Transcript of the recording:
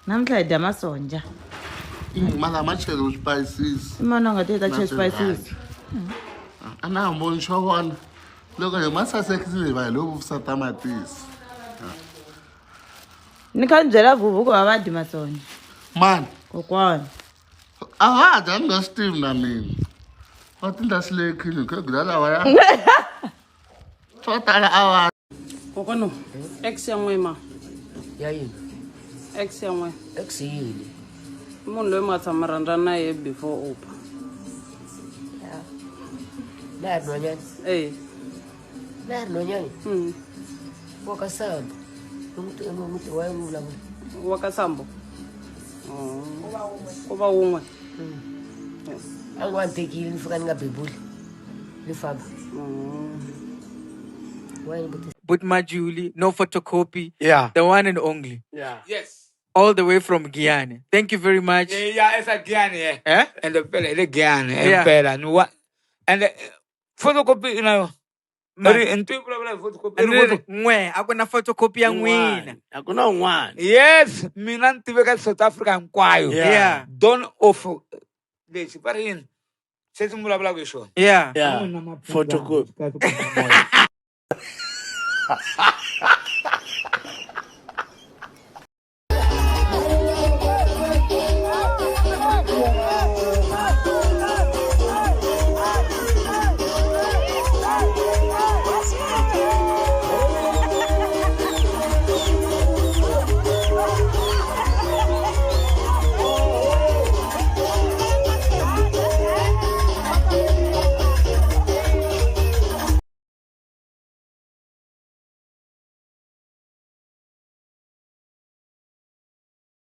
Namhla hi dya masonja. Mala machelo spices. Imana nga teta che spices. Ana mboni shobona. Loko hi masasekisile va lo vufisa tamatisi. Ni kha byela Vhuvhu ku va dya masonja. Man, Kokwana. awada nga steam na mina. Watinda silekini ke gudala waya. Totala awa. Kokono, ex yan'we ma. Ya yini? Ex yan'we. Ex yini? Munhu loyi ma tshama rhandzana na ye before upa. Ya. Na nonyani? Na nonyani? Boka samba. Umuntu wayengula bona. Wakasambo. Kuba un'we. Yes. Angwantekile nifika ningabhebuli. Nifamba. But Majulie, no photocopy. Yeah. The one and only. Yeah. Yes. All the way from Guyana. Thank you very much. Yeah, it's a Guyana, yeah. Eh? And the fella, the Guyana, Yeah. and what? And the photocopy, you know. And people have photocopy. Ngwe, ako na photocopy ya n'wina. Hakuna un'wana. Yes, mina ntiveka South Africa hinkwayo. Yeah. Don't offer. Lexi va ri yini? Se ndzi vulavulaka hi xona. Yeah. Yeah. Photocopy.